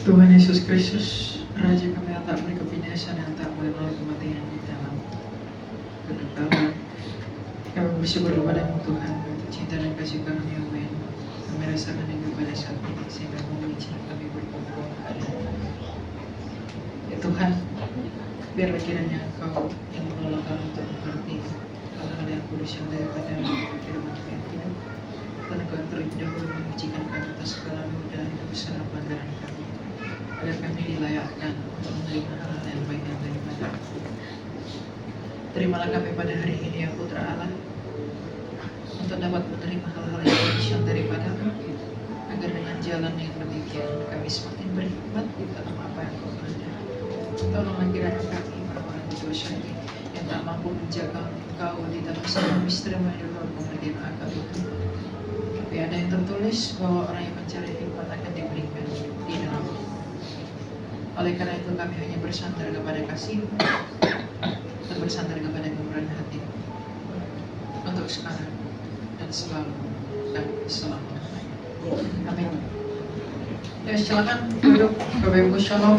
Tuhan Yesus Kristus, Raja kami yang tak boleh kebinasaan, yang tak boleh melalui kematian di dalam kekekalan. Kami bersyukur kepada-Mu Tuhan untuk cinta dan kasih karunia-Mu yang kami rasakan hingga pada saat ini, sehingga mengizinkan kami berkumpul hari ini. Ya Tuhan, biarlah kiranya Engkau yang menolong kami untuk mengerti hal-hal yang kudus yang daripada firman yang hidup. Dan Engkau terlebih dahulu mengujikan kami atas segala noda dan kesalahan pelanggaran kami, agar kami dilayakkan untuk menerima hal yang baik yang daripada. Terimalah kami pada hari ini ya Putra Allah, untuk dapat menerima hal-hal yang kudus yang daripada, agar dengan jalan yang demikian kami semakin berhikmat di dalam apa yang Kau kehendaki. Tolonglah kiranya kami orang-orang berdosa ini yang tak mampu menjaga Engkau di dalam semua misteri-Mu yang dalam pengertian akal itu. Tapi ada yang tertulis bahwa orang yang mencari hikmat akan diberikan di dalam. Oleh karena itu kami hanya bersandar kepada kasih-Mu dan bersandar kepada kemurahan hati-Mu untuk sekarang dan selalu dan selamanya. Amin. Ya, silakan duduk. Bapak Ibu, shalom.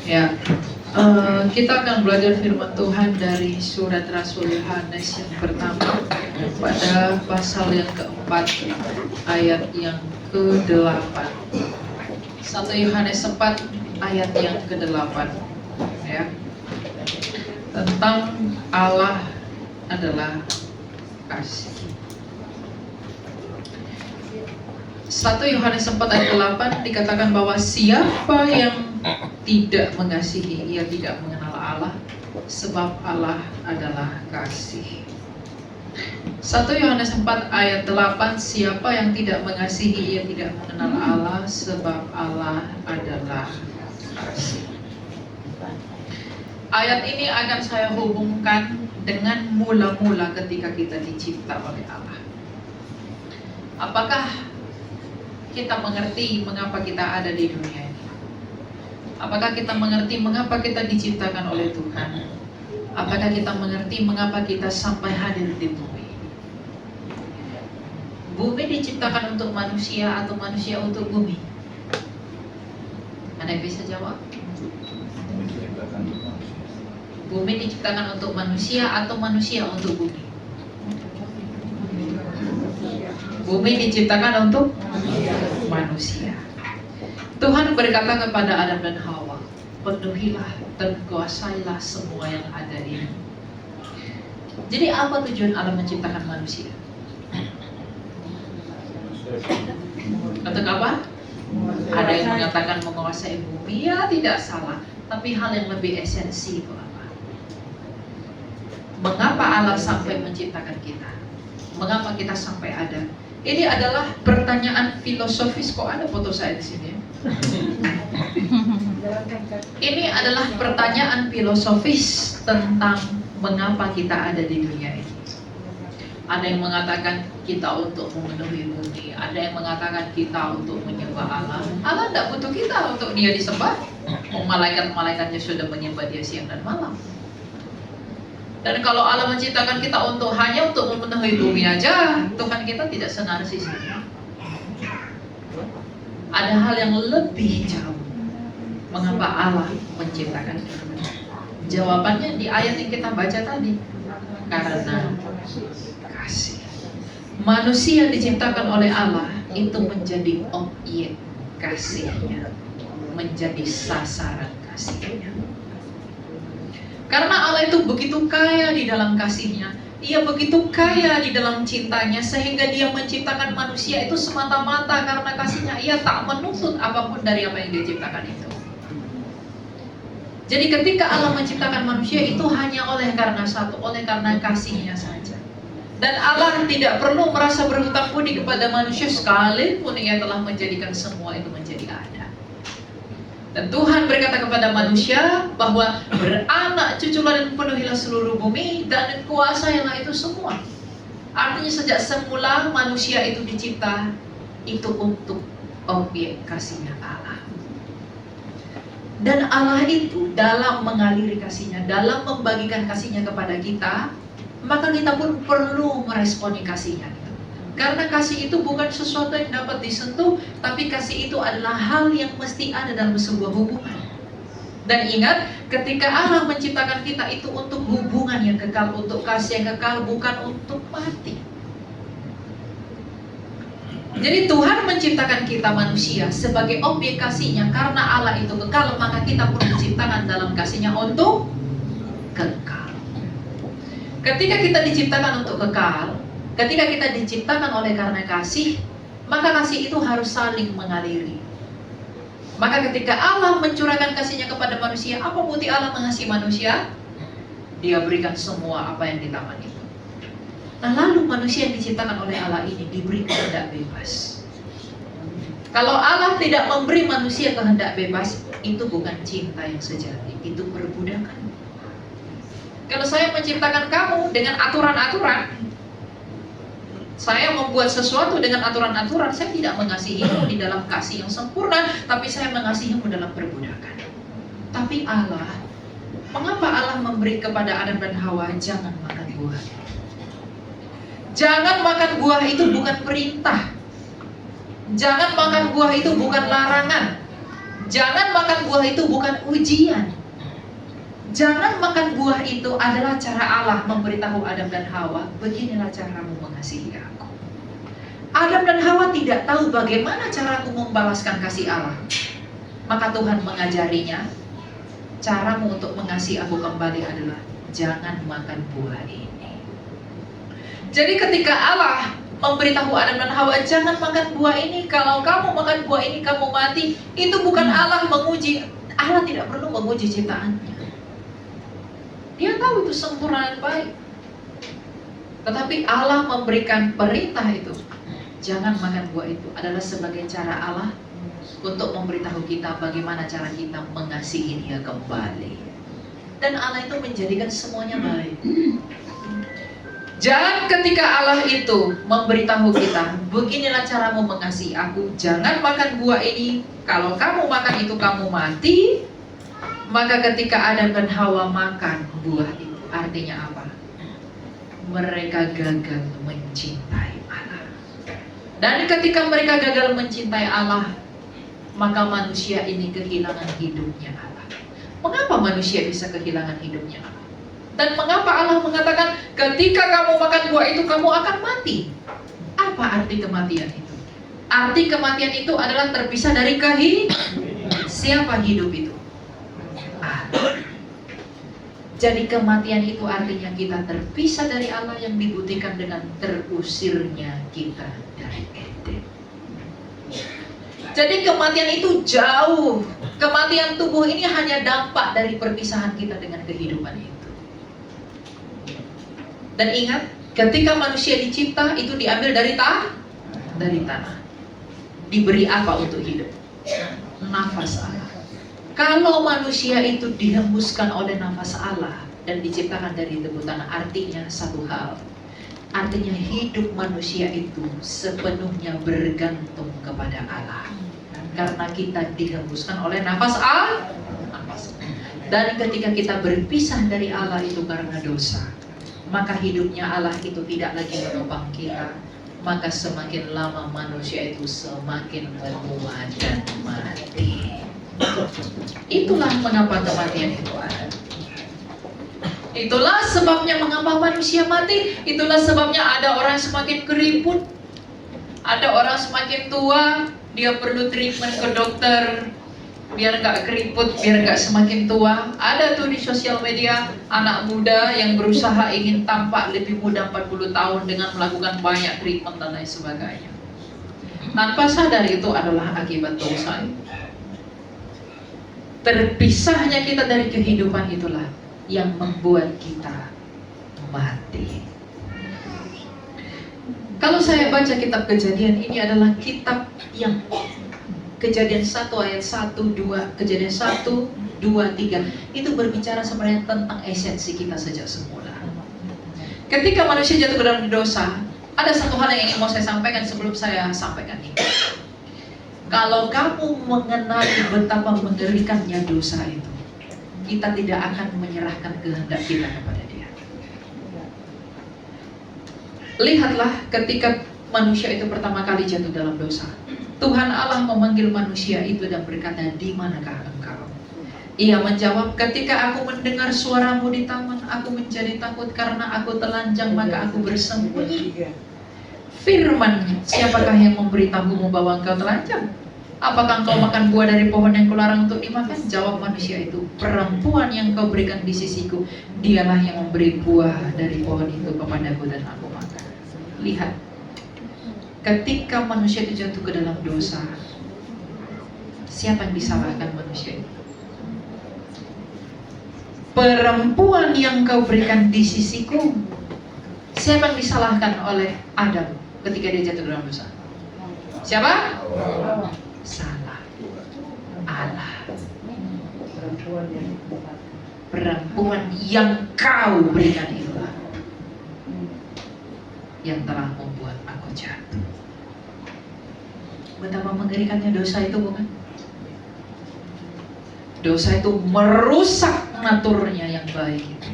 Ya, kita akan belajar firman Tuhan dari surat Rasul Yohanes yang pertama pada pasal yang keempat ayat yang ke-8. 1 Yohanes 4 ayat yang ke-8, ya, tentang Allah adalah kasih. 1 Yohanes 4 ayat 8 dikatakan bahwa siapa yang tidak mengasihi, ia tidak mengenal Allah, sebab Allah adalah kasih. 1 Yohanes 4 ayat 8, siapa yang tidak mengasihi, ia tidak mengenal Allah, sebab Allah adalah kasih. Ayat ini akan saya hubungkan dengan mula-mula ketika kita dicipta oleh Allah. Apakah kita mengerti mengapa kita ada di dunia ini? Apakah kita mengerti mengapa kita diciptakan oleh Tuhan? Apakah kita mengerti mengapa kita sampai hadir di bumi? Bumi diciptakan untuk manusia atau manusia untuk bumi? Ada yang bisa jawab? Bumi diciptakan untuk manusia atau manusia untuk bumi? Bumi diciptakan untuk manusia. Tuhan berkata kepada Adam dan Hawa, penuhilah dan kuasailah semua yang ada ini. Jadi apa tujuan Allah menciptakan manusia? Untuk apa? Ada yang mengatakan menguasai bumi, ya tidak salah. Tapi hal yang lebih esensi itu apa? Mengapa Allah sampai menciptakan kita? Mengapa kita sampai ada? Ini adalah pertanyaan filosofis. Kok ada foto saya di sini? Ini adalah pertanyaan filosofis tentang mengapa kita ada di dunia ini. Ada yang mengatakan kita untuk memenuhi bumi, ada yang mengatakan kita untuk menyembah Allah. Allah tidak butuh kita untuk dia disembah. Malaikat-malaikatnya sudah menyembah dia siang dan malam. Dan kalau Allah menciptakan kita hanya untuk memenuhi bumi aja, Tuhan kita tidak senarsis itu. Ada hal yang lebih jauh. Mengapa Allah menciptakan kita? Jawabannya di ayat yang kita baca tadi. Karena kasih. Manusia diciptakan oleh Allah itu menjadi objek kasihnya, menjadi sasaran kasihnya. Karena Allah itu begitu kaya di dalam kasihnya, Ia begitu kaya di dalam cintanya, sehingga Dia menciptakan manusia itu semata-mata karena kasihnya. Ia tak menuntut apapun dari apa yang Dia ciptakan itu. Jadi ketika Allah menciptakan manusia itu hanya oleh karena kasihnya saja. Dan Allah tidak perlu merasa berhutang budi kepada manusia sekalipun Ia telah menjadikan semua itu menjadi ada. Dan Tuhan berkata kepada manusia bahwa beranak cuculah dan penuhilah seluruh bumi dan kuasailah itu semua. Artinya sejak semula manusia itu dicipta itu untuk objek kasihnya Allah. Dan Allah itu dalam mengaliri kasihnya, dalam membagikan kasihnya kepada kita, maka kita pun perlu meresponi kasihnya. Karena kasih itu bukan sesuatu yang dapat disentuh, tapi kasih itu adalah hal yang mesti ada dalam sebuah hubungan. Dan ingat, ketika Allah menciptakan kita itu untuk hubungan yang kekal, untuk kasih yang kekal, bukan untuk mati. Jadi Tuhan menciptakan kita manusia sebagai objek kasih-Nya. Karena Allah itu kekal, maka kita pun diciptakan dalam kasih-Nya untuk kekal. Ketika kita diciptakan untuk kekal, ketika kita diciptakan oleh karena kasih, maka kasih itu harus saling mengaliri. Maka ketika Allah mencurahkan kasih-Nya kepada manusia, apa bukti Allah mengasihi manusia? Dia berikan semua apa yang ditaman itu. Nah, lalu manusia yang diciptakan oleh Allah ini diberi kehendak bebas. Kalau Allah tidak memberi manusia kehendak bebas, itu bukan cinta yang sejati, itu perbudakan. Kalau saya menciptakan kamu dengan aturan-aturan, saya membuat sesuatu dengan aturan-aturan, saya tidak mengasihimu di dalam kasih yang sempurna, tapi saya mengasihimu dalam perbudakan. Tapi Allah, mengapa Allah memberi kepada Adam dan Hawa, jangan makan buah? Jangan makan buah itu bukan perintah. Jangan makan buah itu bukan larangan. Jangan makan buah itu bukan ujian. Jangan makan buah itu adalah cara Allah memberitahu Adam dan Hawa, beginilah caramu mengasihi aku. Adam dan Hawa tidak tahu bagaimana caraku membalaskan kasih Allah. Maka Tuhan mengajarinya, caramu untuk mengasihi aku kembali adalah jangan makan buah ini. Jadi ketika Allah memberitahu Adam dan Hawa, jangan makan buah ini, kalau kamu makan buah ini kamu mati, itu bukan Allah menguji. Allah tidak perlu menguji ciptaannya. Dia tahu itu sempurna dan baik. Tetapi Allah memberikan perintah itu, jangan makan buah itu, adalah sebagai cara Allah untuk memberitahu kita bagaimana cara kita mengasihi Dia kembali. Dan Allah itu menjadikan semuanya baik. Jangan ketika Allah itu memberitahu kita, beginilah caramu mengasihi aku, jangan makan buah ini, kalau kamu makan itu kamu mati. Maka ketika Adam dan Hawa makan buah itu, artinya apa? Mereka gagal mencintai Allah. Dan ketika mereka gagal mencintai Allah, maka manusia ini kehilangan hidupnya Allah. Mengapa manusia bisa kehilangan hidupnya Allah? Dan mengapa Allah mengatakan ketika kamu makan buah itu kamu akan mati? Apa arti kematian itu? Arti kematian itu adalah terpisah dari kehidupan. Siapa hidup itu? Allah. Jadi kematian itu artinya kita terpisah dari Allah, yang dibuktikan dengan terusirnya kita dari Eden. Jadi kematian itu jauh. Kematian tubuh ini hanya dampak dari perpisahan kita dengan kehidupan itu. Dan ingat, ketika manusia dicipta itu diambil dari tanah. Diberi apa untuk hidup? Nafas Allah. Kalau manusia itu dihembuskan oleh nafas Allah dan diciptakan dari debu tanah, artinya satu hal. Artinya hidup manusia itu sepenuhnya bergantung kepada Allah. Karena kita dihembuskan oleh nafas Allah. Dan ketika kita berpisah dari Allah itu karena dosa, maka hidupnya Allah itu tidak lagi menopang kita. Maka semakin lama manusia itu semakin menua dan mati. Itulah mengapa kematian itu ada. Itulah sebabnya mengapa manusia mati. Itulah sebabnya ada orang semakin keriput, ada orang semakin tua, dia perlu treatment ke dokter biar gak keriput, biar gak semakin tua. Ada tuh di sosial media anak muda yang berusaha ingin tampak lebih muda 40 tahun dengan melakukan banyak treatment dan lain sebagainya. Tanpa sadar itu adalah akibat dosa. Terpisahnya kita dari kehidupan itulah yang membuat kita mati. Kalau saya baca kitab Kejadian, ini adalah kitab yang Kejadian 1 ayat 1, 2, Kejadian 1, 2, 3 itu berbicara sebenarnya tentang esensi kita sejak semula. Ketika manusia jatuh ke dalam dosa, ada satu hal yang ingin mau saya sampaikan sebelum saya sampaikan ini. Kalau kamu mengenali betapa mengerikannya dosa itu, kita tidak akan menyerahkan kehendak kita kepada Dia. Lihatlah ketika manusia itu pertama kali jatuh dalam dosa, Tuhan Allah memanggil manusia itu dan berkata, "Di manakah engkau?" Ia menjawab, "Ketika aku mendengar suaramu di taman, aku menjadi takut karena aku telanjang, maka aku bersembunyi." Firman, "Siapakah yang memberitahumu bahwa engkau telanjang? Apakah engkau makan buah dari pohon yang kularang untuk dimakan?" Jawab manusia itu, "Perempuan yang kau berikan di sisiku, dialah yang memberi buah dari pohon itu kepadaku dan aku makan." Lihat, ketika manusia itu jatuh ke dalam dosa, siapa yang disalahkan manusia itu? Perempuan yang kau berikan di sisiku. Siapa yang disalahkan oleh Adam ketika dia jatuh dalam dosa? Siapa? Salah. Allah. Perempuan yang kau berikan itulah yang telah membuat aku jatuh. Betapa mengerikannya dosa itu, bukan? Dosa itu merusak naturnya yang baik itu.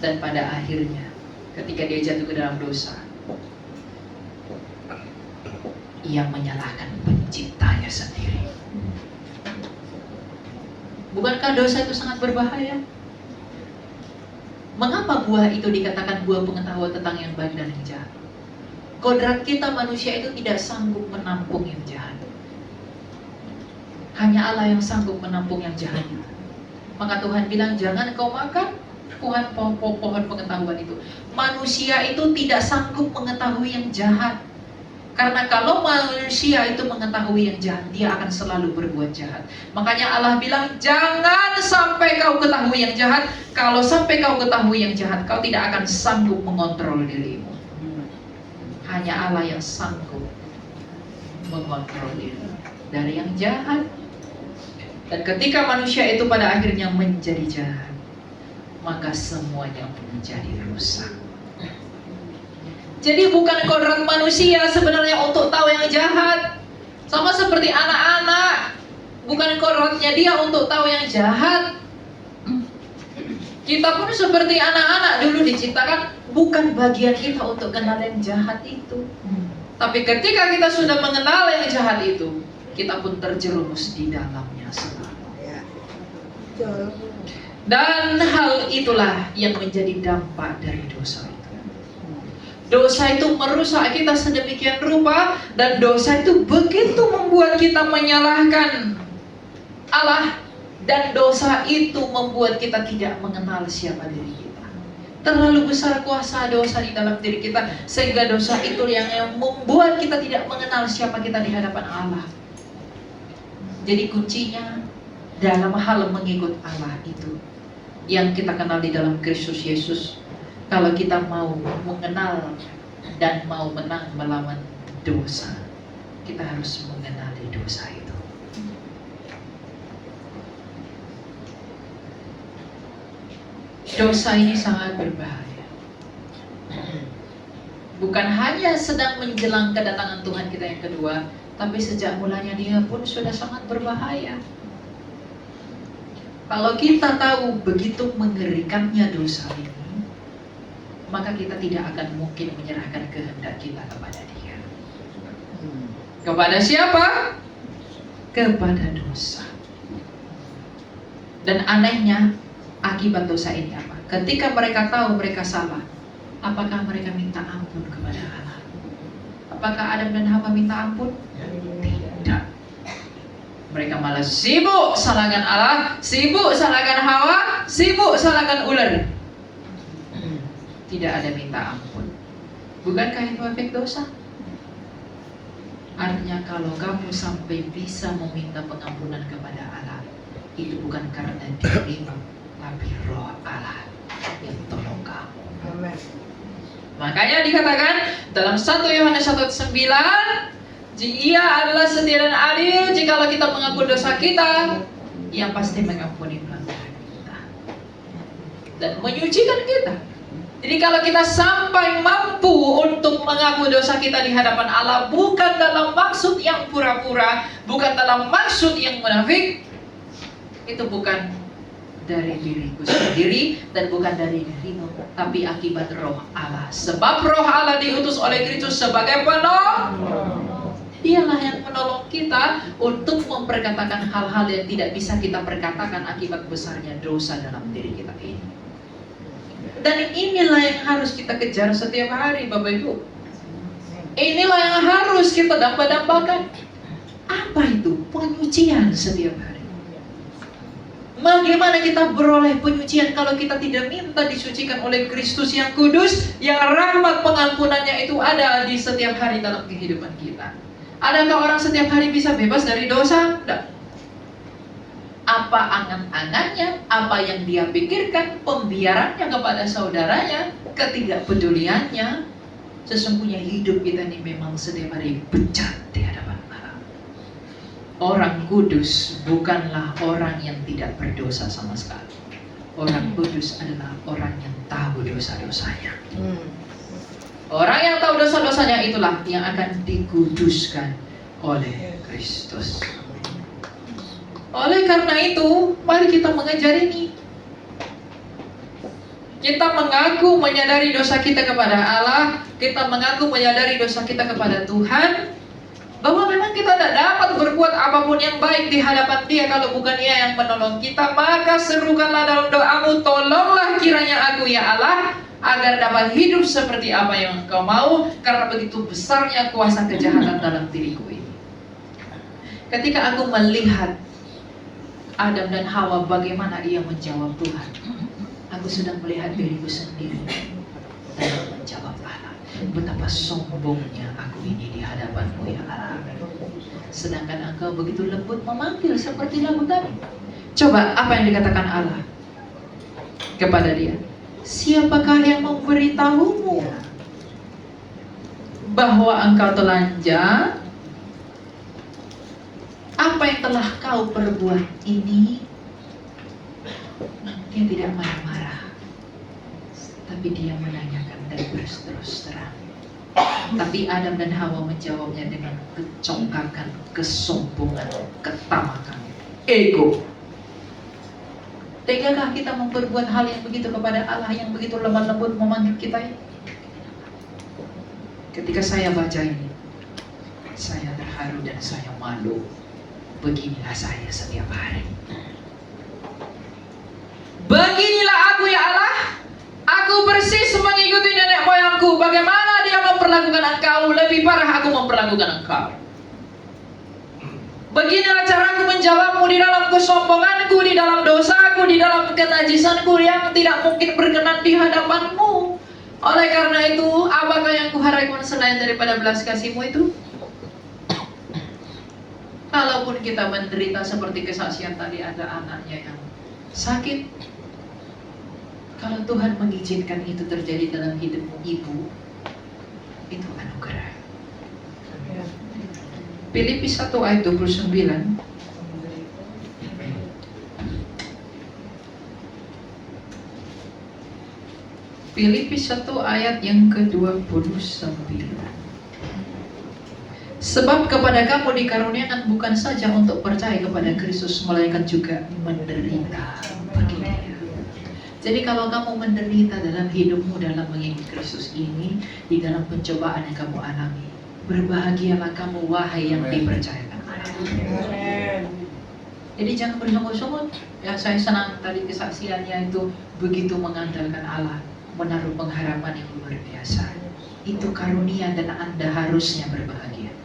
Dan pada akhirnya ketika dia jatuh ke dalam dosa, ia menyalahkan penciptanya sendiri. Bukankah dosa itu sangat berbahaya? Mengapa buah itu dikatakan buah pengetahuan tentang yang baik dan yang jahat? Kodrat kita manusia itu tidak sanggup menampung yang jahat. Hanya Allah yang sanggup menampung yang jahat. Maka Tuhan bilang, "Jangan kau makan pohon pengetahuan itu." Manusia itu tidak sanggup mengetahui yang jahat. Karena kalau manusia itu mengetahui yang jahat, dia akan selalu berbuat jahat. Makanya Allah bilang, "Jangan sampai kau ketahui yang jahat. Kalau sampai kau ketahui yang jahat, kau tidak akan sanggup mengontrol dirimu." Hanya Allah yang sanggup mengontrol diri dari yang jahat. Dan ketika manusia itu pada akhirnya menjadi jahat, maka semuanya menjadi rusak. Jadi bukan kodrat manusia sebenarnya untuk tahu yang jahat. Sama seperti anak-anak, bukan kodratnya dia untuk tahu yang jahat. Kita pun seperti anak-anak dulu diciptakan, bukan bagian kita untuk kenal yang jahat itu. Tapi ketika kita sudah mengenal yang jahat itu, kita pun terjerumus di dalamnya selalu. Dan hal itulah yang menjadi dampak dari dosa itu. Dosa itu merusak kita sedemikian rupa, dan dosa itu begitu membuat kita menyalahkan Allah, dan dosa itu membuat kita tidak mengenal siapa diri kita. Terlalu besar kuasa dosa di dalam diri kita, sehingga dosa itu yang membuat kita tidak mengenal siapa kita di hadapan Allah. Jadi kuncinya dalam hal mengikut Allah itu yang kita kenal di dalam Kristus Yesus. Kalau kita mau mengenal dan mau menang melawan dosa, kita harus mengenali dosa itu. Dosa ini sangat berbahaya. Bukan hanya sedang menjelang kedatangan Tuhan kita yang kedua, tapi sejak mulanya dia pun sudah sangat berbahaya. Kalau kita tahu begitu mengerikannya dosa ini, maka kita tidak akan mungkin menyerahkan kehendak kita kepada dia. Kepada siapa? Kepada dosa. Dan anehnya, akibat dosa ini apa? Ketika mereka tahu mereka salah, apakah mereka minta ampun kepada Allah? Apakah Adam dan Hawa minta ampun? Tidak. Mereka malah sibuk salahkan Allah, sibuk salahkan Hawa, sibuk salahkan ular. Tidak ada minta ampun. Bukankah itu efek dosa? Artinya kalau kamu sampai bisa meminta pengampunan kepada Allah, itu bukan karena dirimu, tapi Roh Allah yang tolong kamu. Amen. Makanya dikatakan dalam 1 Yohanes 1:9, Ia adalah setia dan adil. Jikalau kita mengaku dosa kita, Ia pasti mengampuni pelanggaran kita dan menyucikan kita. Jadi kalau kita sampai mampu untuk mengaku dosa kita di hadapan Allah, bukan dalam maksud yang pura-pura, bukan dalam maksud yang munafik, itu bukan dari diriku sendiri dan bukan dari dirimu, tapi akibat Roh Allah. Sebab Roh Allah diutus oleh Kristus sebagai penolong. Dialah yang menolong kita untuk memperkatakan hal-hal yang tidak bisa kita perkatakan akibat besarnya dosa dalam diri kita ini. Dan inilah yang harus kita kejar setiap hari, Bapak Ibu. Inilah yang harus kita dambakan. Apa itu? Penyucian setiap hari. Bagaimana kita beroleh penyucian kalau kita tidak minta disucikan oleh Kristus yang kudus, yang rahmat pengampunannya itu ada di setiap hari dalam kehidupan kita? Adakah orang setiap hari bisa bebas dari dosa? Tidak. Apa angan-angannya, apa yang dia pikirkan, pembiarannya kepada saudaranya, ketidakpeduliannya, sesungguhnya hidup kita ini memang setiap hari bejat di hadapan Allah. Orang kudus bukanlah orang yang tidak berdosa sama sekali. Orang kudus adalah orang yang tahu dosa-dosanya. Orang yang tahu dosa-dosanya itulah yang akan dikuduskan oleh Kristus. Oleh karena itu, mari kita mengejar ini. Kita mengaku menyadari dosa kita kepada Allah, kita mengaku menyadari dosa kita kepada Tuhan, bahwa memang kita tidak dapat berbuat apapun yang baik di hadapan Dia kalau bukan Ia yang menolong kita. Maka serukanlah dalam doamu, tolonglah kiranya aku ya Allah, agar dapat hidup seperti apa yang Engkau mau, karena begitu besarnya kuasa kejahatan dalam diriku ini. Ketika aku melihat Adam dan Hawa bagaimana ia menjawab Tuhan, aku sudah melihat diriku sendiri dalam menjawab Allah. Betapa sombongnya aku ini di hadapan-Mu ya Allah. Sedangkan Engkau begitu lembut memanggil seperti lagu tadi. Coba apa yang dikatakan Allah kepada dia? Siapakah yang memberitahumu bahwa engkau telanjang? Apa yang telah kau perbuat ini? Dia tidak marah-marah, tapi dia menanyakan dan berterus terang. Tapi Adam dan Hawa menjawabnya dengan kecongkakan, kesombongan, ketamakan, ego. Tegakah kita memperbuat hal yang begitu kepada Allah yang begitu lemah lembut memanggil kita ini? Ketika saya baca ini, saya terharu dan saya malu. Beginilah saya setiap hari. Beginilah aku ya Allah. Aku persis mengikuti nenek moyangku. Bagaimana dia memperlakukan engkau, lebih parah aku memperlakukan engkau. Beginilah caraku menjawabmu di dalam kesombonganku, di dalam dosaku, di dalam kenajisanku yang tidak mungkin berkenan di hadapanmu. Oleh karena itu, apakah yang kuharapkan selain daripada belas kasihmu itu? Kalaupun kita menderita seperti kesaksian tadi, ada anaknya yang sakit, kalau Tuhan mengizinkan itu terjadi dalam hidupmu ibu, itu anugerah. Filipi 1 ayat 29. Filipi 1 ayat yang ke-29. Sebab kepada kamu dikaruniakan bukan saja untuk percaya kepada Kristus, melainkan juga menderita bagi Dia. Jadi kalau kamu menderita dalam hidupmu dalam mengikuti Kristus ini, di dalam pencobaan yang kamu alami, berbahagialah kamu wahai yang dipercayakan Allah. Jadi jangan bersungut-sungut. Ya, saya senang tadi kesaksiannya itu begitu mengandalkan Allah, menaruh pengharapan yang luar biasa. Itu karunia dan Anda harusnya berbahagia.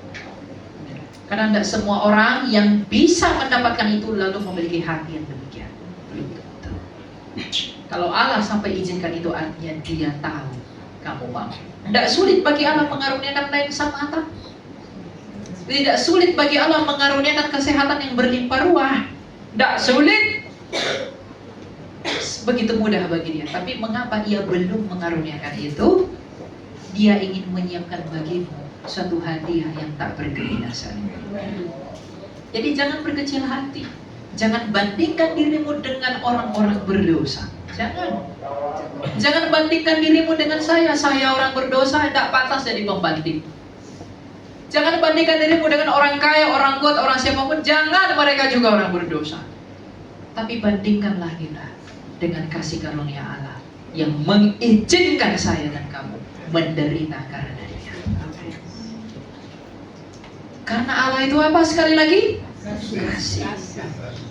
Karena tidak semua orang yang bisa mendapatkan itu lalu memiliki hati yang demikian. Belum tentu. Kalau Allah sampai izinkan itu, artinya Dia tahu kamu mau. Tidak sulit bagi Allah mengaruniakan lensa mata. Tidak sulit bagi Allah mengaruniakan kesehatan yang berlimpah ruah. Tidak sulit. Begitu mudah bagi Dia. Tapi mengapa Ia belum mengaruniakan itu? Dia ingin menyiapkan bagimu suatu hadiah yang tak berkebinasan. Jadi jangan berkecil hati. Jangan bandingkan dirimu dengan orang-orang berdosa. Jangan bandingkan dirimu dengan saya orang berdosa, tidak pantas jadi pembanding. Jangan bandingkan dirimu dengan orang kaya, orang kuat, orang siapapun. Jangan, mereka juga orang berdosa. Tapi bandingkanlah kita dengan kasih karunia Allah yang mengizinkan saya dan kamu menderita karena Dia. Karena Allah itu apa sekali lagi? Kasih.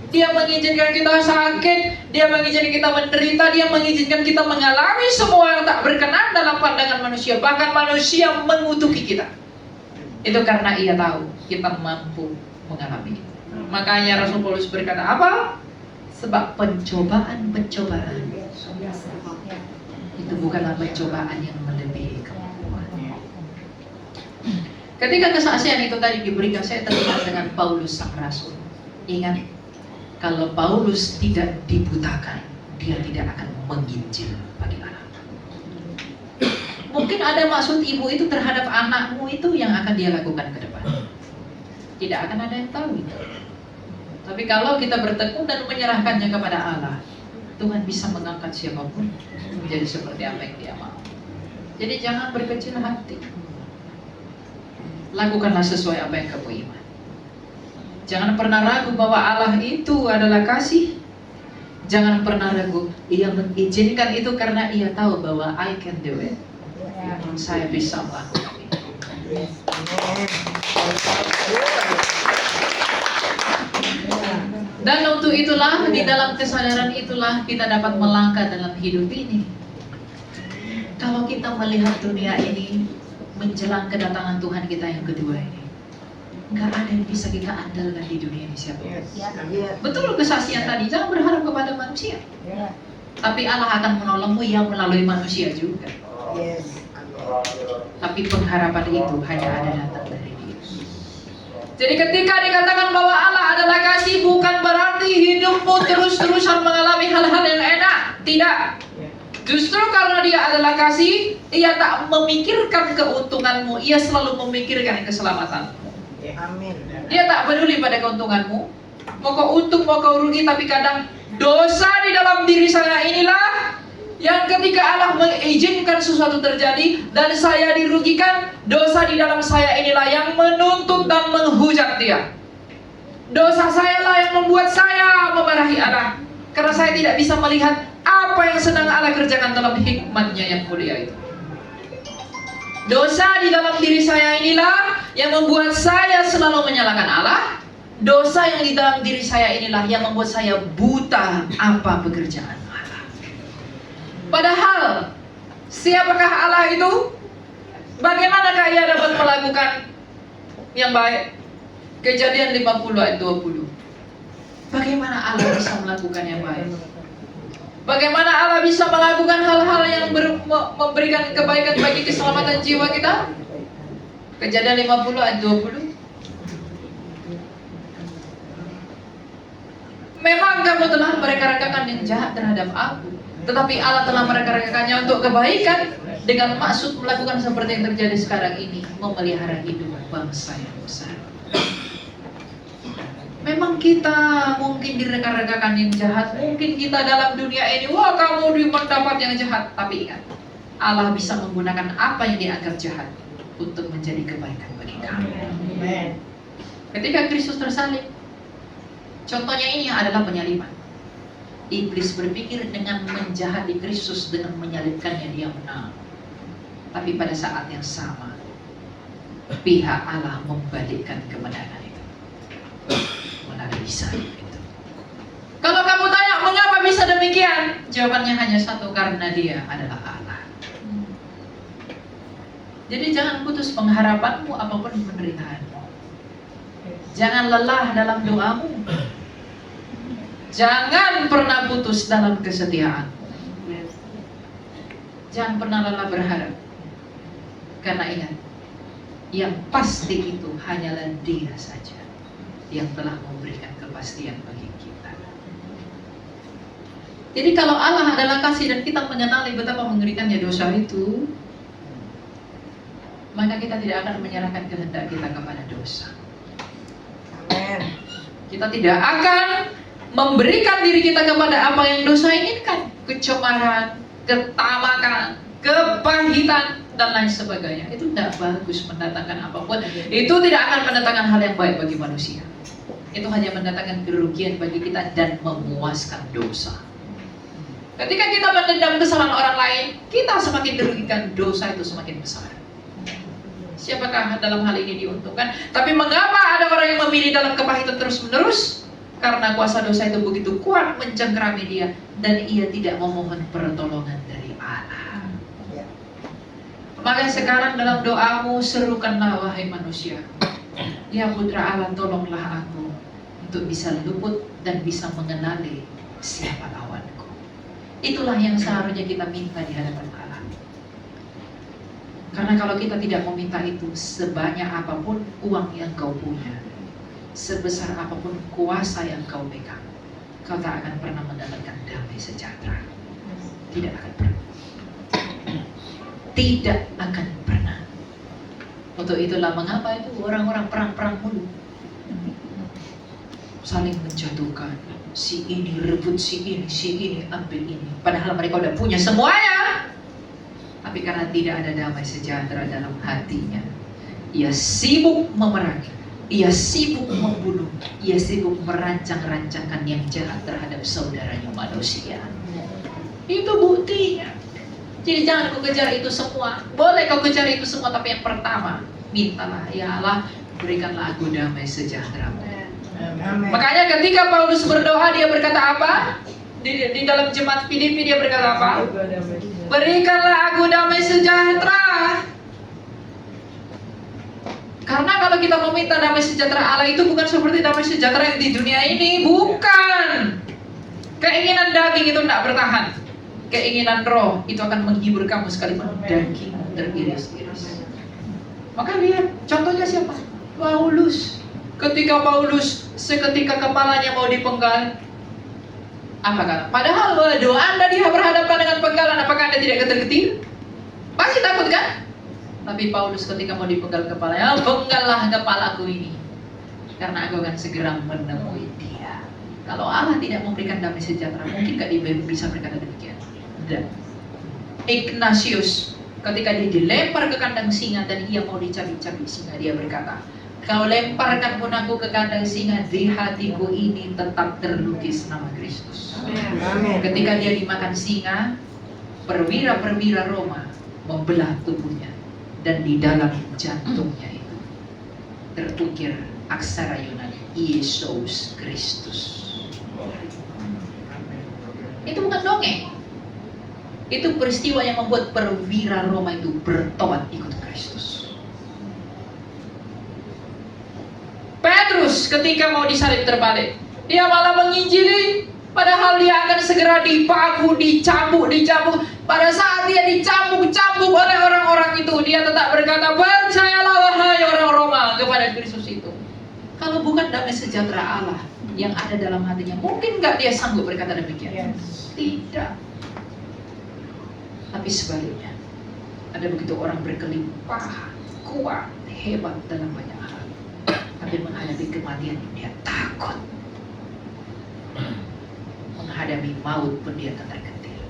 Dia mengizinkan kita sakit, Dia mengizinkan kita menderita, Dia mengizinkan kita mengalami semua yang tak berkenan dalam pandangan manusia. Bahkan manusia mengutuki kita. Itu karena Ia tahu kita mampu mengalami itu. Makanya Rasul Paulus berkata apa? Sebab pencobaan-pencobaan itu bukanlah pencobaan yang melebihi kemampuan. Ketika kesaksian itu tadi diberikan, saya teringat dengan Paulus sang Rasul. Ingat, kalau Paulus tidak dibutakan, dia tidak akan menginjil bagi anak. Mungkin ada maksud ibu itu terhadap anakmu itu yang akan dia lakukan ke depan. Tidak akan ada yang tahu itu. Tapi kalau kita bertekun dan menyerahkannya kepada Allah, Tuhan bisa mengangkat siapapun menjadi seperti apa yang Dia mau. Jadi jangan berkecil hati. Lakukanlah sesuai apa yang kamu iman. Jangan pernah ragu bahwa Allah itu adalah kasih. Jangan pernah ragu, Ia mengizinkan itu karena Ia tahu bahwa I can do it. Saya bisa melakukan itu. Dan untuk itulah, di dalam kesadaran itulah kita dapat melangkah dalam hidup ini. Kalau kita melihat dunia ini menjelang kedatangan Tuhan kita yang kedua ini, nggak ada yang bisa kita andalkan di dunia ini siapa? Betul kesaksian tadi, jangan berharap kepada manusia. Tapi Allah akan menolongmu yang melalui manusia juga. Tapi pengharapan itu hanya ada datang dari Dia. Jadi ketika dikatakan bahwa Allah adalah kasih, bukan berarti hidupmu terus-terusan mengalami hal-hal yang enak. Tidak. Justru karena Dia adalah kasih, Ia tak memikirkan keuntunganmu, Ia selalu memikirkan keselamatanmu. Amin. Dia tak peduli pada keuntunganmu. Mau kau untung, mau kau rugi, tapi kadang dosa di dalam diri saya inilah yang ketika Allah mengizinkan sesuatu terjadi dan saya dirugikan, dosa di dalam saya inilah yang menuntut dan menghujat Dia. Dosa saya lah yang membuat saya memarahi Allah, karena saya tidak bisa melihat apa yang sedang Allah kerjakan dalam hikmat-Nya yang mulia itu. Dosa di dalam diri saya inilah yang membuat saya selalu menyalahkan Allah. Dosa yang di dalam diri saya inilah yang membuat saya buta apa pekerjaan Allah. Padahal, siapakah Allah itu? Bagaimanakah Ia dapat melakukan yang baik? Kejadian 50 ayat 20. Bagaimana Allah bisa melakukan yang baik? Bagaimana Allah bisa melakukan hal-hal yang memberikan kebaikan bagi keselamatan jiwa kita? Kejadian 50 ayat 20. Memang kamu telah mereka-rekakan yang jahat terhadap aku, tetapi Allah telah mereka-rekakannya untuk kebaikan, dengan maksud melakukan seperti yang terjadi sekarang ini, memelihara hidup bangsa yang besar. Memang kita mungkin direka-rekakan yang jahat, mungkin kita dalam dunia ini, wah kamu mendapat yang jahat. Tapi ingat, Allah bisa menggunakan apa yang dianggap jahat untuk menjadi kebaikan bagi kamu. Ketika Kristus tersalib, contohnya ini adalah penyaliban. Iblis berpikir dengan menjahati Kristus, dengan menyalibkannya dia menang. Tapi pada saat yang sama, pihak Allah membalikkan kemenangan itu melalui salib itu. Kalau kamu tanya mengapa bisa demikian, jawabannya hanya satu, karena Dia adalah Allah. Jadi jangan putus pengharapanmu apapun penderitaanmu. Jangan lelah dalam doamu. Jangan pernah putus dalam kesetiaanmu. Jangan pernah lelah berharap. Karena ingat, yang pasti itu hanyalah Dia saja yang telah memberikan kepastian bagi kita. Jadi kalau Allah adalah kasih dan kita mengenali betapa mengerikannya dosa itu, maka kita tidak akan menyerahkan kehendak kita kepada dosa. Amin. Kita tidak akan memberikan diri kita kepada apa yang dosa inginkan. Kecemaran, ketamakan, kepahitan, dan lain sebagainya. Itu tidak bagus mendatangkan apapun. Itu tidak akan mendatangkan hal yang baik bagi manusia. Itu hanya mendatangkan kerugian bagi kita dan memuaskan dosa. Ketika kita mendendam kesalahan orang lain, kita semakin dirugikan, dosa itu semakin besar. Siapakah dalam hal ini diuntungkan? Tapi mengapa ada orang yang memilih dalam kepahitan terus-menerus? Karena kuasa dosa itu begitu kuat mencengkerami dia, dan ia tidak memohon pertolongan dari Allah. Maka sekarang dalam doamu serukanlah, wahai manusia, ya putra Allah, tolonglah aku untuk bisa luput dan bisa mengenali siapa lawanku. Itulah yang seharusnya kita minta di hadapan Allah. Karena kalau kita tidak meminta itu, sebanyak apapun uang yang kau punya, sebesar apapun kuasa yang kau pegang, kau tak akan pernah mendapatkan damai sejahtera. Tidak akan pernah. Tidak akan pernah. Untuk itulah mengapa itu orang-orang perang-perang mulu, saling menjatuhkan, si ini rebut si ini ambil ini, padahal mereka udah punya semuanya. Tapi karena tidak ada damai sejahtera dalam hatinya, ia sibuk memerangi, ia sibuk membunuh, ia sibuk merancang-rancangkan yang jahat terhadap saudaranya manusia. Itu buktinya. Jadi jangan kau kejar itu semua. Boleh kau kejar itu semua, tapi yang pertama, mintalah, ya Allah, berikanlah aku damai sejahtera. Amin. Makanya ketika Paulus berdoa, dia berkata apa? Di dalam jemaat Filipi dia berkata apa? Berikanlah aku damai sejahtera. Karena kalau kita meminta damai sejahtera Allah itu bukan seperti damai sejahtera yang di dunia ini. Bukan. Keinginan daging itu tidak bertahan. Keinginan roh itu akan menghibur kamu sekalipun daging teriris-iris. Maka lihat, contohnya siapa? Paulus. Ketika Paulus seketika kepalanya mau dipenggal, apa kata? Padahal waduh, Anda dia berhadapan dengan penggalan, apakah Anda tidak getar-getir? Pasti takut kan? Tapi Paulus ketika mau dipenggal kepalanya, penggallah kepalaku ini, karena aku akan segera menemui dia. Kalau Allah tidak memberikan damai sejahtera, mungkin gak dia bisa berkata demikian? Dan Ignatius ketika dia dilempar ke kandang singa dan ia mau dicabik-cabik singa, dia berkata, kau lemparkan pun aku ke kandang singa, di hatiku ini tetap terlukis nama Kristus. Amin. Ketika dia dimakan singa, perwira-perwira Roma membelah tubuhnya, dan di dalam jantungnya itu terukir aksara Yunani, Yesus Kristus. Itu bukan dongeng. Itu peristiwa yang membuat perwira Roma itu bertobat ikut Kristus. Petrus ketika mau disalib terbalik, dia malah menginjili, padahal dia akan segera dipaku, dicambuk. Pada saat dia dicambuk oleh orang-orang itu, dia tetap berkata, percayalah wahai orang Roma kepada Kristus itu. Kalau bukan damai sejahtera Allah yang ada dalam hatinya, mungkin nggak dia sanggup berkata demikian? Tidak. Tapi sebaliknya, ada begitu orang berkelimpahan, kuat, hebat dalam banyak hal, tapi menghadapi kematian dia takut. Menghadapi maut pun dia ketar-ketir,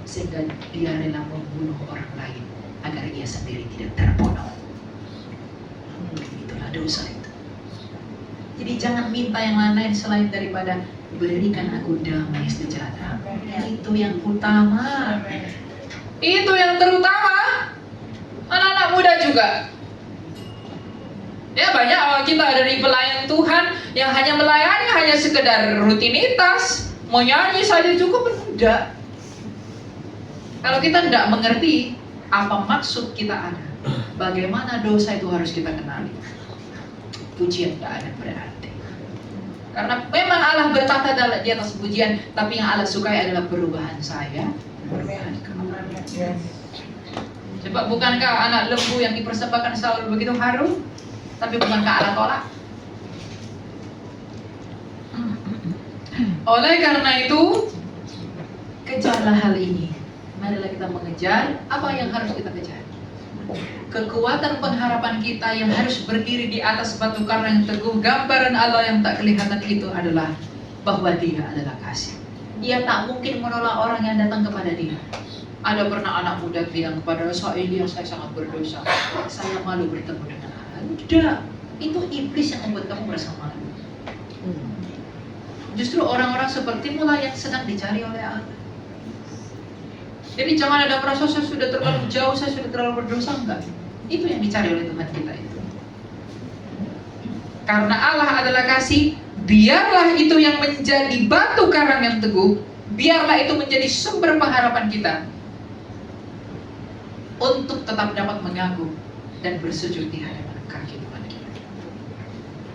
sehingga dia rela membunuh orang lain agar ia sendiri tidak terbunuh. Itulah dosa itu. Jadi jangan minta yang lain selain daripada berikan aku damai sejahtera. Itu yang utama. Itu yang terutama. Anak-anak muda juga. Ya banyak kita dari pelayan Tuhan yang hanya melayani hanya sekedar rutinitas, mau nyanyi saja cukup, tidak. Kalau kita tidak mengerti apa maksud kita ada, bagaimana dosa itu harus kita kenali, pujian tidak ada berarti. Karena memang Allah bertata di atas pujian, tapi yang Allah sukai adalah perubahan saya, perubahan kamu. Coba, bukankah anak lembu yang dipersembahkan Saul begitu harum? Tapi bukankah Allah tolak? Oleh karena itu, kejarlah hal ini. Marilah kita mengejar apa yang harus kita kejar. Kekuatan pengharapan kita yang harus berdiri di atas batu karang yang teguh, gambaran Allah yang tak kelihatan itu adalah bahwa Dia adalah kasih. Dia tak mungkin menolak orang yang datang kepada Dia. Ada pernah anak muda bilang kepada saya sangat berdosa, saya malu bertemu dengan Allah. Tidak, itu iblis yang membuat kamu merasa malu. Justru orang-orang seperti mulai yang sedang dicari oleh Allah. Jadi jangan ada merasa saya sudah terlalu jauh, saya sudah terlalu berdosa, enggak. Itu yang dicari oleh Tuhan kita itu. Karena Allah adalah kasih, biarlah itu yang menjadi batu karang yang teguh, biarlah itu menjadi sumber pengharapan kita untuk tetap dapat mengagum dan bersujud di hadapan kaki Tuhan kita.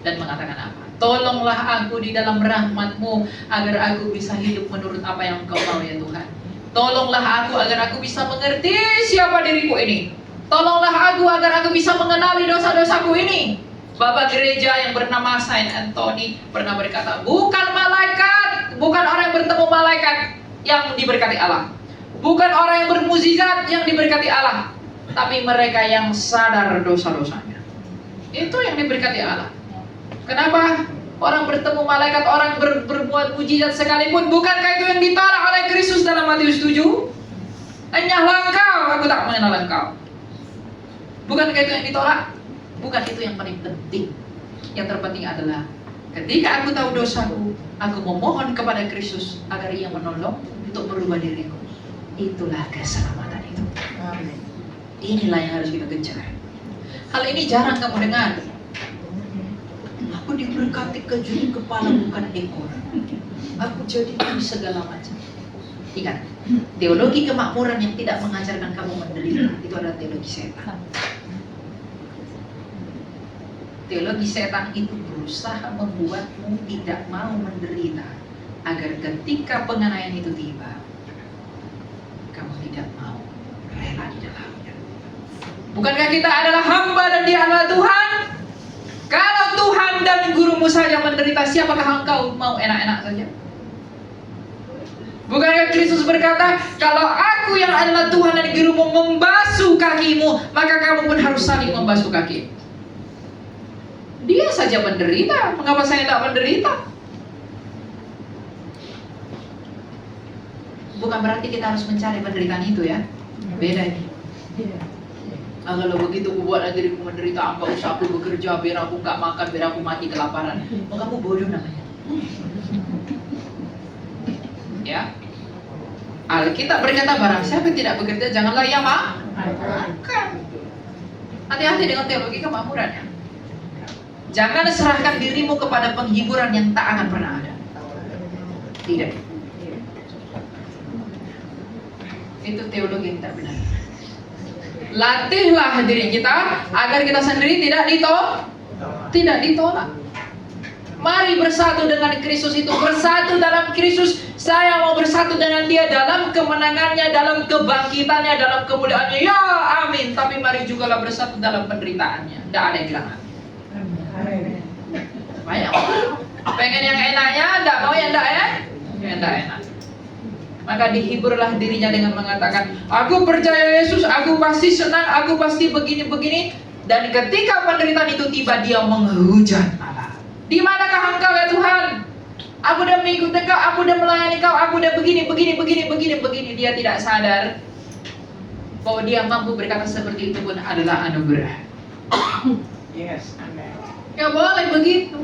Dan mengatakan apa? Tolonglah aku di dalam rahmat-Mu agar aku bisa hidup menurut apa yang Engkau mau ya Tuhan. Tolonglah aku agar aku bisa mengerti siapa diriku ini. Tolonglah aku agar aku bisa mengenali dosa-dosaku ini. Bapak gereja yang bernama Saint Anthony pernah berkata, bukan malaikat, bukan orang yang bertemu malaikat yang diberkati Allah. Bukan orang yang bermukjizat yang diberkati Allah, tapi mereka yang sadar dosa-dosanya. Itu yang diberkati Allah. Kenapa? Orang bertemu malaikat, orang berbuat mujizat sekalipun, bukankah itu yang ditolak oleh Kristus dalam Matius 7? Enyahlah engkau, aku tak mengenal engkau. Bukankah itu yang ditolak? Bukan itu yang paling penting. Yang terpenting adalah ketika aku tahu dosaku, aku memohon kepada Kristus agar Ia menolong untuk merubah diriku. Itulah keselamatan itu. Amin. Inilah yang harus kita kejar. Hal ini jarang kamu dengar. Aku diberkati ke juri kepala bukan ekor. Aku jadikan segala macam. Ingat, teologi kemakmuran yang tidak mengajarkan kamu menderita itu adalah teologi setan. Teologi setan itu berusaha membuatmu tidak mau menderita agar ketika penganiayaan itu tiba, kamu tidak mau rela di dalamnya. Bukankah kita adalah hamba dan Dia adalah Tuhan? Kalau Tuhan dan gurumu saja menderita, siapakah engkau mau enak-enak saja? Bukankah Kristus berkata, kalau aku yang adalah Tuhan dan gurumu membasuh kakimu, maka kamu pun harus saling membasuh kaki. Dia saja menderita, mengapa saya tidak menderita? Bukan berarti kita harus mencari penderitaan itu ya. Beda ini. Kalau begitu aku buat diriku menderita, apa usah aku bekerja, biar aku gak makan, biar aku mati kelaparan. Oh, kamu bodoh namanya. Ya. Alkitab berkata, barang siapa tidak bekerja, janganlah ia makan. Hati-hati dengan teologi kemakmuran ya. Jangan serahkan dirimu kepada penghiburan yang tak akan pernah ada. Tidak. Itu teologi yang tak benar. Latihlah diri kita agar kita sendiri tidak ditolak. Mari bersatu dengan Kristus itu, bersatu dalam Kristus. Saya mau bersatu dengan Dia dalam kemenangannya, dalam kebangkitannya, dalam kemuliaannya. Ya, amin. Tapi mari jugalah bersatu dalam penderitaannya. Tidak ada yang bilang amin. Banyak orang pengen yang enaknya, tidak mau yang tidak enak. Maka dihiburlah dirinya dengan mengatakan, aku percaya Yesus, aku pasti senang, aku pasti begini-begini. Dan ketika penderitaan itu tiba, dia menghujat Allah. Di manakah engkau ya Tuhan? Aku udah mengikuti Engkau, aku udah melayani Kau, aku udah begini. Dia tidak sadar bahwa dia mampu berkata seperti itu pun adalah anugerah. Yes, amen. Ya boleh begitu.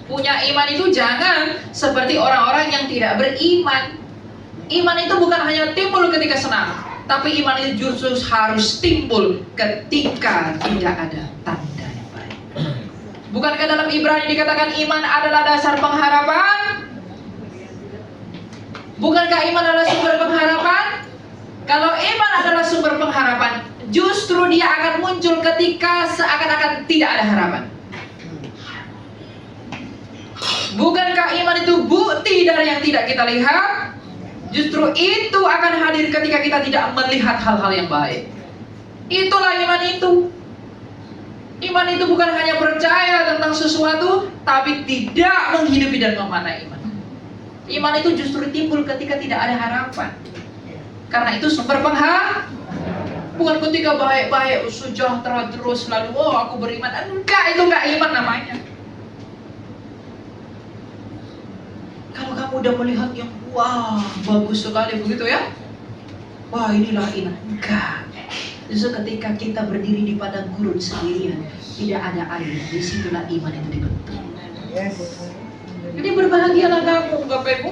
Punya iman itu jangan seperti orang-orang yang tidak beriman. Iman itu bukan hanya timbul ketika senang, tapi iman itu justru harus timbul ketika tidak ada tanda yang baik. Bukankah dalam Ibrani dikatakan iman adalah dasar pengharapan? Bukankah iman adalah sumber pengharapan? Kalau iman adalah sumber pengharapan, justru dia akan muncul ketika seakan-akan tidak ada harapan. Bukankah iman itu bukti dari yang tidak kita lihat? Justru itu akan hadir ketika kita tidak melihat hal-hal yang baik. Itulah iman itu. Iman itu bukan hanya percaya tentang sesuatu, tapi tidak menghidupi dan memanai iman. Iman itu justru timbul ketika tidak ada harapan. Karena itu sumber pengharapan. Bukan ketika baik-baik, sejahtera terus lalu, oh aku beriman. Enggak, itu enggak iman namanya. Kalau kamu udah melihat yang wah bagus sekali begitu ya, wah inilah iman. Enggak. Justru ketika kita berdiri di padang gurun sendirian, tidak ada air, disitulah iman itu dibentuk. Yes. Jadi berbahagialah kamu, Bapak Ibu.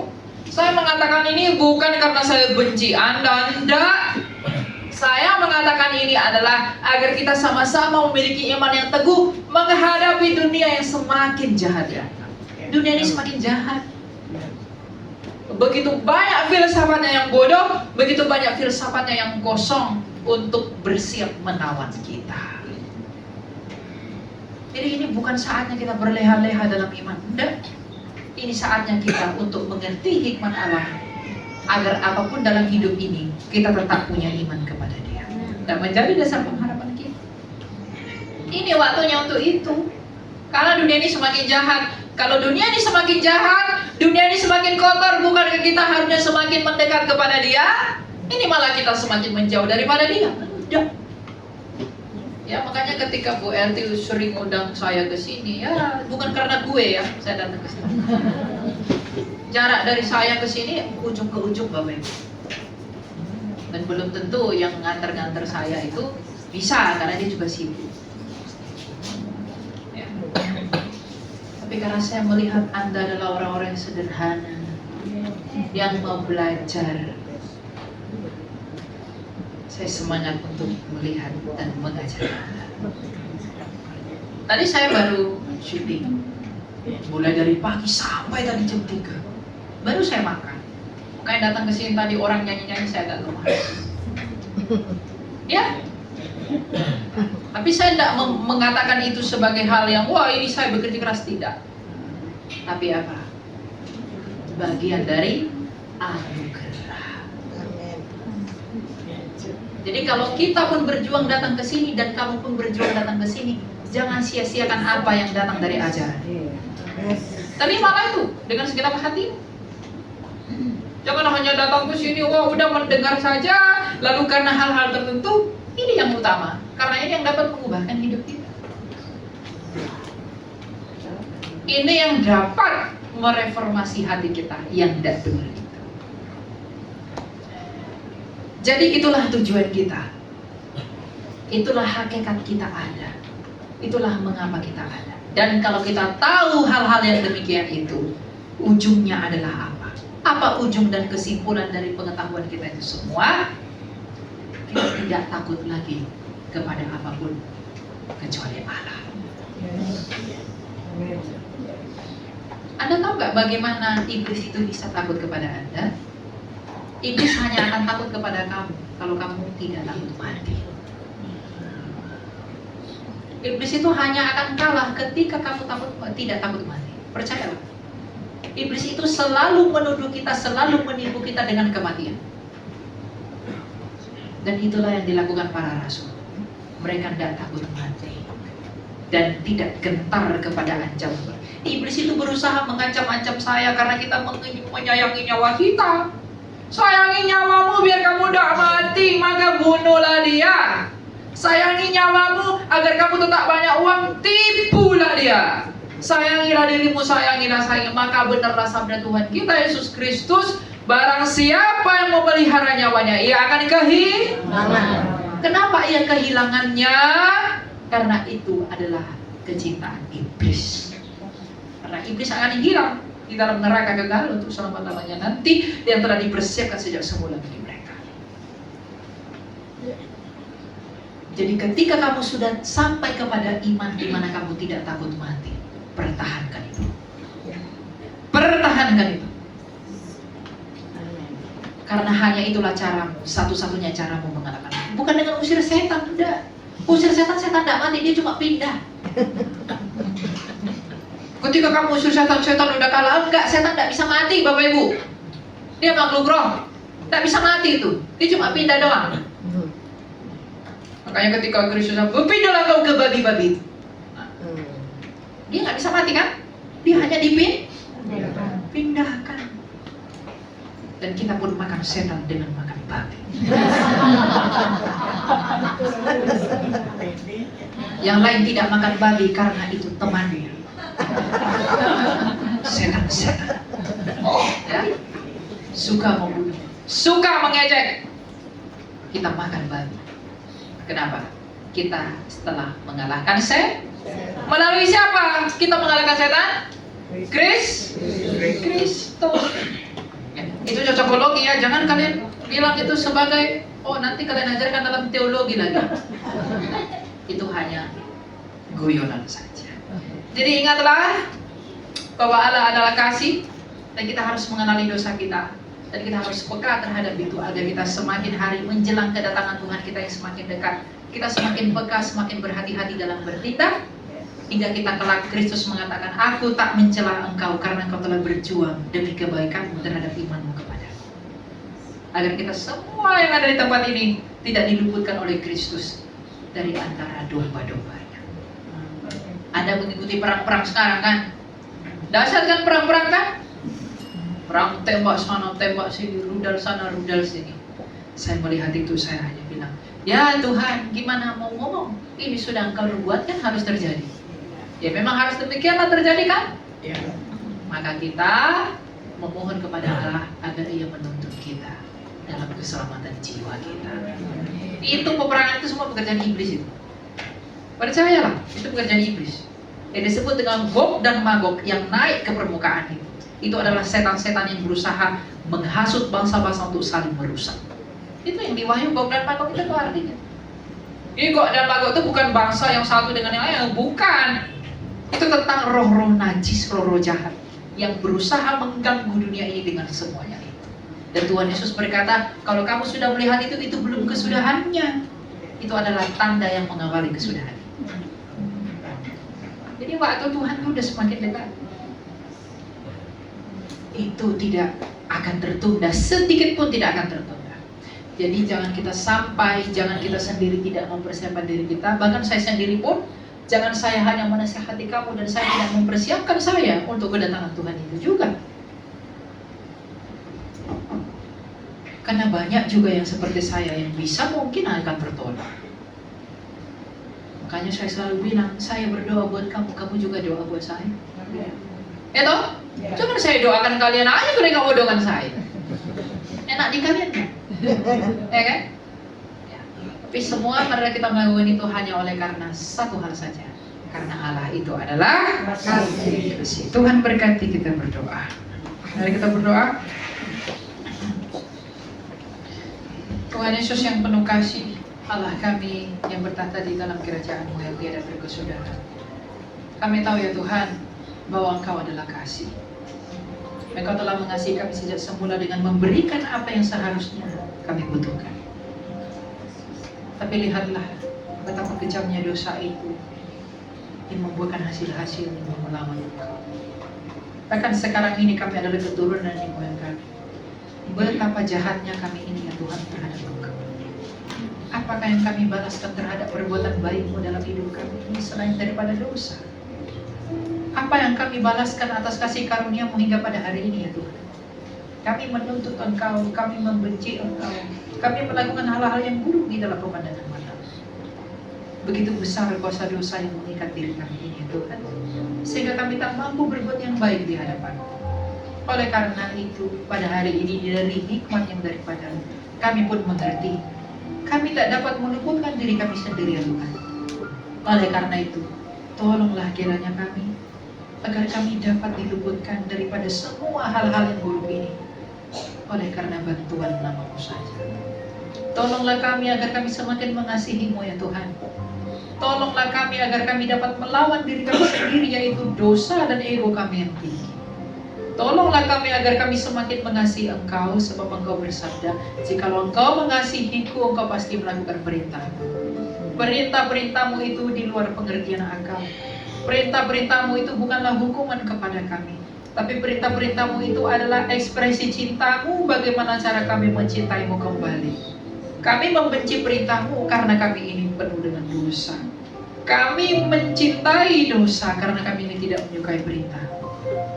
Saya mengatakan ini bukan karena saya benci Anda, enggak. Saya mengatakan ini adalah agar kita sama-sama memiliki iman yang teguh menghadapi dunia yang semakin jahat ya. Dunia ini semakin jahat. Begitu banyak filsafatnya yang bodoh, begitu banyak filsafatnya yang kosong untuk bersiap menawan kita. Jadi ini bukan saatnya kita berleha-leha dalam iman, enggak. Ini saatnya kita untuk mengerti hikmat Allah, agar apapun dalam hidup ini kita tetap punya iman kepada Dia dan menjadi dasar pengharapan kita. Ini waktunya untuk itu. Karena dunia ini semakin jahat. Kalau dunia ini semakin jahat, dunia ini semakin kotor, bukankah kita harusnya semakin mendekat kepada Dia? Ini malah kita semakin menjauh daripada Dia. Udah. Ya makanya ketika Bu Elti sering undang saya ke sini, ya bukan karena gue ya, saya datang ke sini. Jarak dari saya ke sini ujung ke ujung Bapak Ibu. Dan belum tentu yang nganter-nganter saya itu bisa, karena dia juga sibuk. Ya. Tapi karena saya melihat Anda adalah orang-orang yang sederhana, yang mau belajar, saya semangat untuk melihat dan mengajar Anda. Tadi saya baru syuting, mulai dari pagi sampai tadi jam 3. Baru saya makan. Makanya datang ke sini tadi orang nyanyi-nyanyi saya agak lemas. Ya. Tapi saya tidak mengatakan itu sebagai hal yang wah ini saya bekerja keras, tidak. Tapi apa? Bagian dari anugerah. Jadi kalau kita pun berjuang datang ke sini dan kamu pun berjuang datang ke sini, jangan sia-siakan apa yang datang dari ajaran. Terimalah itu dengan segenap hati. Jangan hanya datang ke sini, wah udah mendengar saja, lalu karena hal-hal tertentu, ini yang utama. Karena ini yang dapat mengubahkan hidup kita. Ini yang dapat mereformasi hati kita yang tidak benar kita. Jadi itulah tujuan kita. Itulah hakikat kita ada. Itulah mengapa kita ada. Dan kalau kita tahu hal-hal yang demikian itu, ujungnya adalah apa? Apa ujung dan kesimpulan dari pengetahuan kita itu semua? Kita tidak takut lagi kepada apapun kecuali Allah. Anda tahu nggak bagaimana iblis itu bisa takut kepada Anda? Iblis hanya akan takut kepada kamu kalau kamu tidak takut mati. Iblis itu hanya akan kalah ketika kamu tidak takut mati. Percayalah. Iblis itu selalu menuduh kita, selalu menipu kita dengan kematian. Dan itulah yang dilakukan para rasul. Mereka tidak takut mati dan tidak gentar kepada ancaman. Iblis itu berusaha mengancam-ancam saya karena kita menyayangi nyawa kita. Sayangi nyawamu biar kamu tidak mati, maka bunuhlah dia. Sayangi nyawamu agar kamu tetap banyak uang, tipulah dia. Sayangilah dirimu, sayangilah saya, maka benarlah sabda Tuhan kita Yesus Kristus, barang siapa yang memelihara nyawanya, ia akan kehilangan. Kenapa ia kehilangannya? Karena itu adalah kecintaan iblis. Karena iblis akan hilang di dalam neraka kekal untuk selama-lamanya nanti yang telah dipersiapkan sejak semula bagi mereka. Jadi ketika kamu sudah sampai kepada iman di mana kamu tidak takut mati, pertahankan itu. Pertahankan itu. Karena hanya itulah caramu, satu-satunya caramu mengalahkan. Bukan dengan usir setan, tidak. Usir setan tidak mati, dia cuma pindah. Ketika kamu usir setan udah kalah. Enggak, setan tidak bisa mati Bapak Ibu. Dia makhluk roh, tidak bisa mati itu. Dia cuma pindah doang. Makanya ketika Kristus berpindahlah kau ke babi-babi itu. Dia nggak bisa mati kan? Dia hanya dipindahkan. Dan kita pun makan setan dengan makan babi. Yang lain tidak makan babi karena itu temannya. Setan-setan. Ya? Suka membunuh, suka mengejek. Kita makan babi. Kenapa? Kita setelah mengalahkan setan. Melalui siapa kita mengalahkan setan? Kristus. Ya. Itu cocokologi ya, jangan kalian bilang itu sebagai, oh nanti kalian ajarkan dalam teologi lagi. Itu hanya guyonan saja. Jadi ingatlah bahwa Allah adalah kasih, dan kita harus mengenali dosa kita, dan kita harus peka terhadap itu agar kita semakin hari menjelang kedatangan Tuhan kita yang semakin dekat, kita semakin peka, semakin berhati-hati dalam bertindak, hingga kita kelak Kristus mengatakan, aku tak mencela engkau karena engkau telah berjuang demi kebaikanmu terhadap imanmu kepadaku. Agar kita semua yang ada di tempat ini tidak diluputkan oleh Kristus dari antara domba-dombanya. Anda mengikuti perang-perang sekarang kan? Dasar kan perang-perang kan? Perang tembak sana, tembak sini, rudal sana, rudal sini. Saya melihat itu, saya hanya bilang, ya Tuhan, gimana mau ngomong? Ini sudah engkau buat kan harus terjadi. Ya memang harus demikianlah terjadi kan? Ya. Maka kita memohon kepada Allah agar Ia menuntun kita dalam keselamatan jiwa kita. Itu peperangan itu semua pekerjaan iblis itu. Percayalah, itu pekerjaan iblis. Yang disebut dengan Gog dan Magog yang naik ke permukaan itu. Itu adalah setan-setan yang berusaha menghasut bangsa-bangsa untuk saling merusak. Itu yang di Wahyu, Gog dan Magog itu artinya. Ini Gog dan Magog itu bukan bangsa yang satu dengan yang lain, bukan. Itu tentang roh-roh najis, roh-roh jahat yang berusaha mengganggu dunia ini dengan semuanya itu. Dan Tuhan Yesus berkata, kalau kamu sudah melihat itu belum kesudahannya. Itu adalah tanda yang mengawali kesudahan. Jadi waktu Tuhan itu sudah semakin dekat. Itu tidak akan tertunda, sedikit pun tidak akan tertunda. Jadi jangan kita sendiri tidak mempersiapkan diri kita. Bahkan saya sendiri pun, jangan saya hanya menasihati kamu dan saya tidak mempersiapkan saya untuk kedatangan Tuhan itu juga. Karena banyak juga yang seperti saya yang bisa mungkin akan tertolak. Makanya saya selalu bilang, saya berdoa buat kamu, kamu juga doa buat saya. Ya toh? Jangan saya doakan kalian aja kalau kamu doakan saya. Enak di kalian kan? Ya kan? Ya. Tapi semua karena kita melakukan itu hanya oleh karena satu hal saja. Karena Allah itu adalah kasih. Tuhan berkati kita berdoa. Mari kita berdoa. Tuhan Yesus yang penuh kasih, Allah kami yang bertahta di dalam kerajaan-Mu yang tiada berkesudahan. Kami tahu ya Tuhan, bahwa Engkau adalah kasih. Engkau telah mengasihi kami sejak semula dengan memberikan apa yang seharusnya kami butuhkan. Tapi lihatlah betapa kejamnya dosa itu yang membuahkan hasil-hasil yang melawan Engkau. Bahkan sekarang ini kami adalah keturunan dari moyang kami. Betapa jahatnya kami ini ya Tuhan terhadap Engkau. Apakah yang kami balaskan terhadap perbuatan baik-Mu dalam hidup kami ini selain daripada dosa? Apa yang kami balaskan atas kasih karunia-Mu hingga pada hari ini ya Tuhan? Kami menuntut Engkau, kami membenci Engkau, kami melakukan hal-hal yang buruk di dalam pemandangan mata. Begitu besar kuasa dosa yang mengikat diri kami ini ya Tuhan, sehingga kami tak mampu berbuat yang baik di hadapan-Mu. Oleh karena itu, pada hari ini dari hikmat yang daripada-Mu, kami pun mengerti, kami tak dapat meluputkan diri kami sendiri ya Tuhan. Oleh karena itu, tolonglah kiranya kami, agar kami dapat diluputkan daripada semua hal-hal yang buruk ini, oleh karena bantuan nama-Mu saja. Tolonglah kami agar kami semakin mengasihi-Mu ya Tuhan. Tolonglah kami agar kami dapat melawan diri kami sendiri, yaitu dosa dan ego kami yang tinggi. Tolonglah kami agar kami semakin mengasihi Engkau, sebab Engkau bersabda, jikalau Engkau mengasihiku, Engkau pasti melakukan perintah-Mu. Perintah-perintah-Mu itu di luar pengertian akal. Perintah-perintah-Mu itu bukanlah hukuman kepada kami, tapi perintah-perintah-Mu itu adalah ekspresi cinta-Mu, bagaimana cara kami mencintai-Mu kembali. Kami membenci perintah-Mu karena kami ini penuh dengan dosa. Kami mencintai dosa karena kami ini tidak menyukai perintah.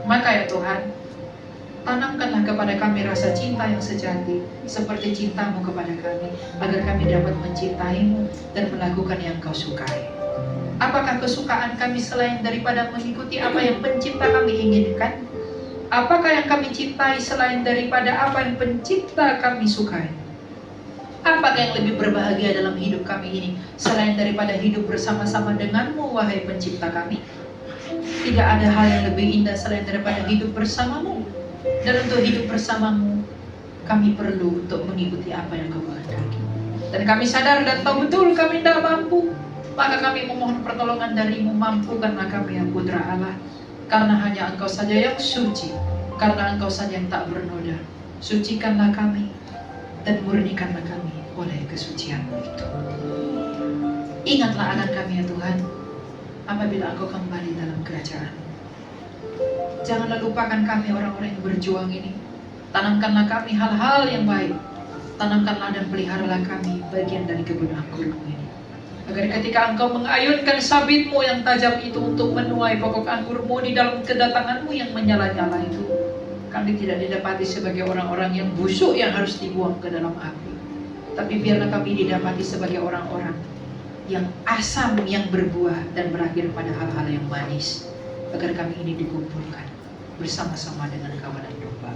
Maka ya Tuhan, tanamkanlah kepada kami rasa cinta yang sejati, seperti cinta-Mu kepada kami, agar kami dapat mencintai-Mu dan melakukan yang Kau sukai. Apakah kesukaan kami selain daripada mengikuti apa yang pencipta kami inginkan? Apakah yang kami cintai selain daripada apa yang pencipta kami sukai? Apakah yang lebih berbahagia dalam hidup kami ini selain daripada hidup bersama-sama dengan-Mu, wahai pencipta kami? Tidak ada hal yang lebih indah selain daripada hidup bersama-Mu. Dan untuk hidup bersama-Mu, kami perlu untuk mengikuti apa yang Kau kehendaki. Dan kami sadar dan tahu betul kami tidak mampu. Maka kami memohon pertolongan dari-Mu, mampukanlah kami ya Putra Allah. Karena hanya Engkau saja yang suci. Karena Engkau saja yang tak bernoda. Sucikanlah kami dan murnikanlah kami oleh kesucian-Mu itu. Ingatlah akan kami ya Tuhan, apabila Engkau kembali dalam kerajaan. Janganlah lupakan kami orang-orang yang berjuang ini. Tanamkanlah kami hal-hal yang baik. Tanamkanlah dan peliharalah kami bagian dari kebun anggur-Mu ini. Agar ketika Engkau mengayunkan sabit-Mu yang tajam itu untuk menuai pokok anggur-Mu di dalam kedatangan-Mu yang menyala-nyala itu, kami tidak didapati sebagai orang-orang yang busuk yang harus dibuang ke dalam api. Tapi biarlah kami didapati sebagai orang-orang yang asam, yang berbuah dan berakhir pada hal-hal yang manis. Agar kami ini dikumpulkan bersama-sama dengan kawanan domba.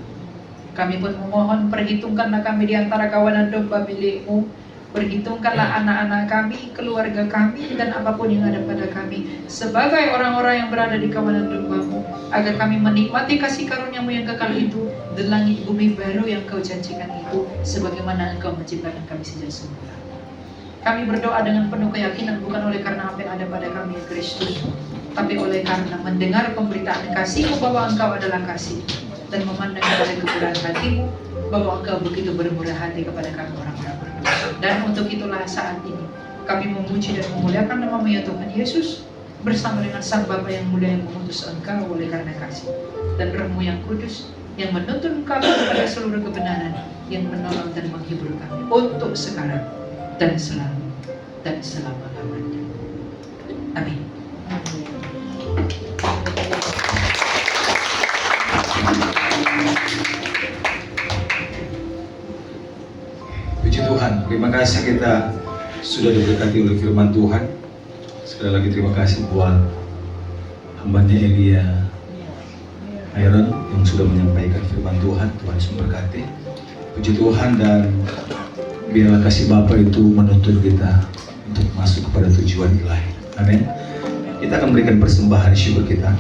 Kami pun memohon, perhitungkanlah kami di antara kawanan domba milik-Mu. Perhitungkanlah anak-anak kami, keluarga kami, dan apapun yang ada pada kami sebagai orang-orang yang berada di kawanan domba-Mu, agar kami menikmati kasih karunia-Mu yang kekal itu, dan langit bumi baru yang Kau janjikan itu, sebagaimana Engkau menciptakan kami sejak semula. Kami berdoa dengan penuh keyakinan, bukan oleh karena apa yang ada pada kami, Kristus, tapi oleh karena mendengar pemberitaan kasih-Mu bahwa Engkau adalah kasih, dan memandang kepada kemurahan hati-Mu bahwa Engkau begitu bermurah hati kepada kami orang-orang berdosa. Dan untuk itulah saat ini kami memuji dan memuliakan nama-Mu ya Tuhan Yesus, bersama dengan Sang Bapa yang mulia yang mengutus Engkau oleh karena kasih, dan Roh-Mu yang kudus yang menuntun kami kepada seluruh kebenaran, yang menolong dan menghibur kami untuk sekarang dan selalu dan selama-lamanya. Amin. Puji Tuhan, terima kasih kita sudah diberkati oleh firman Tuhan. Sekali lagi terima kasih buat hambanya Elia Iron yang sudah menyampaikan firman Tuhan. Tuhan Yesus memberkati. Puji Tuhan, dan biarlah kasih Bapa itu menuntun kita untuk masuk kepada tujuan ilahi. Amin. Kita akan berikan persembahan syukur kita.